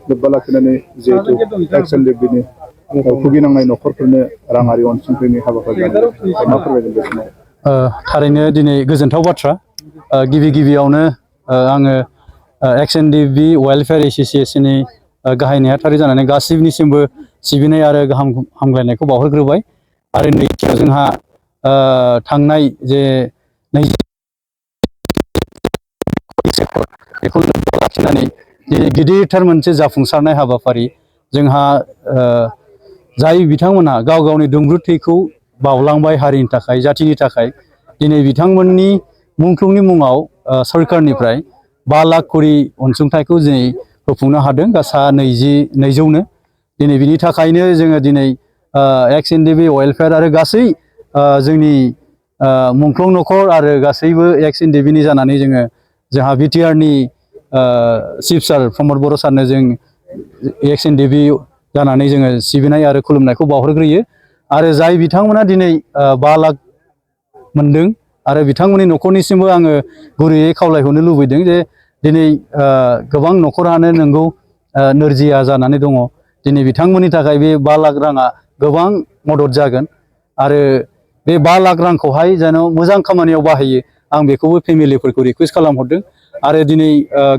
लोब्बा लाखिनानै जिहेतु एक्स एनडिएफबि भुगिनांनाय नखरफोरनो राङारि अनसुंथाइनि हाबाफारि मा फोरमायगोन बे समाव? थारैनो दिनै गोजोनथाव बाथ्रा। गिबियावनो आङो एक्स एनडिएफबि वेलफेयार एसोसिएशननि गाहाय नेहाथारि जानानै गासिबनिसिमबो सिबिनाय आरो गाहाम हामलायनायखौ बावहरग्रोबाय। आरो नैथियाव जोंहा थांनाय जे बेखौ लाखिनानै गिदिरथार मोनसे जाफुंसारनाय हाबाफारि जोंहा जाय बिथांमोनहा गाव गावनि दुंब्रु थैखौ बावलांबाय हारिनि थाखाय जाथिनि थाखाय दिनै बिथांमोननि मुंख्लंनि मुङाव सरकारनिफ्राय 5 लाख करि अनसुंथाइखौ दिनै होफुंनो हादों गासा 200नो। दिनै बिनि थाखायनो जोङो दिनै एक्स एनडिएफबि वेलफेयार आरो गासै जोंनि मुंख्लं नखर आरो गासैबो एक्स एनडिएफबिनि जानानै जोंहा बिटिआरनि चिफ सार प्रमद बर' सारनो जों एक्स एनडिएफबि जानानै जोङो सिबिनाय आरो खुलुमनायखौ बावहरग्रोयो। आरो जाय बिथांमोना दिनै 5 लाख मोनदों आरो बिथांमोननि नखरनिसिमबो आङो गुरैयै खावलायहरनो लुबैदों जे दिनै गोबां नखरानो नंगौ नोरजिया जानानै दङ। दिनै बिथांमोननि थाखाय बे 5 लाख राङा गोबां मदद जागोन आरो बे 5 लाख रांखौहाय जेन मोजां खामानियाव बाहायो आं बेखौबो फेमिलिफोरखौ रिक्वेस्ट खालामहरदों। आरो दिनै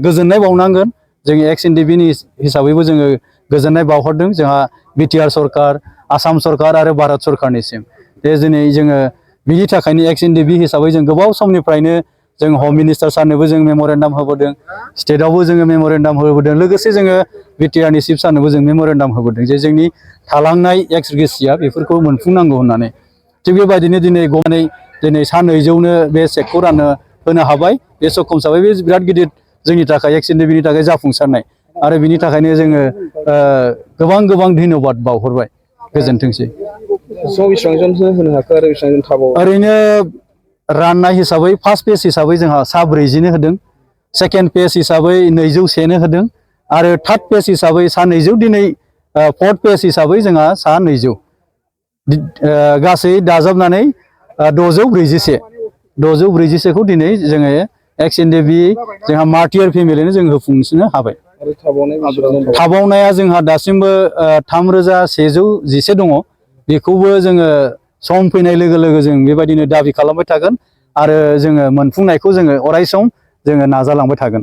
गोजोननाय बावनांगोन जों एक्स एनडिएफबिनि हिसाबैबो जोङो गोजोननाय बावहरदों जोंहा बिटिआर सरकार, आसाम सरकार आरो भारत सरकारनिसिम। जे दिनै जोङो बिनि थाखायनो एक्स एनडिएफबि हिसाबै जों गोबाव समनिफ्रायनो जों हम मिनिस्टार सारनोबो जों मेम'रेन्डाम होबोदों, स्टेटआवबो जोङो मेम'रेन्डाम होबोदों, लोगोसे जोङो बिटिआरनि चिफ सारनोबो जों मेम'रेन्डाम होबोदों जे जोंनि थालांनाय एक्स ग्रेसिया बेफोरखौ मोनफुंनांगौ होननानै। थिग बेबायदिनो दिनै गनानै दिनै सा 200नो बे चेकखौ होनो हाबाय। बे सक्षम हिसाबै बे बिराद गिदिर जोंनि थाखाय एक्स एनडिएफबिनि थाखाय जाफुंसारनाय आरो बिनि थाखायनो जोङो गोबां धन्यबाद बावहरबाय। गोजोनथोंसै। ओरैनो राननाय हिसाबै फार्स्ट फेज हिसाबै जोंहा सा 40नो होदों, सेकेन्ड फेज हिसाबै 201नो होदों आरो थार्ड फेज हिसाबै सा 200, दिनै फोर्थ फेज हिसाबै जोंहा सा 200 गासै दाजाबनानै 641खौ दिनै जोङो एक्स एनडिएफबि जोंहा मार्टियार फेमिलिनो जों होफुंनो हाबाय। थाबावनाया जोंहा दासिमबो 3111 दङ। बेखौबो जोङो सम फैनाय लोगो लोगो जों बेबायदिनो दाबि खालामबाय थागोन आरो जोङो मोनफुंनायखौ जोङो अराय सम जोङो नाजालांबाय थागोन।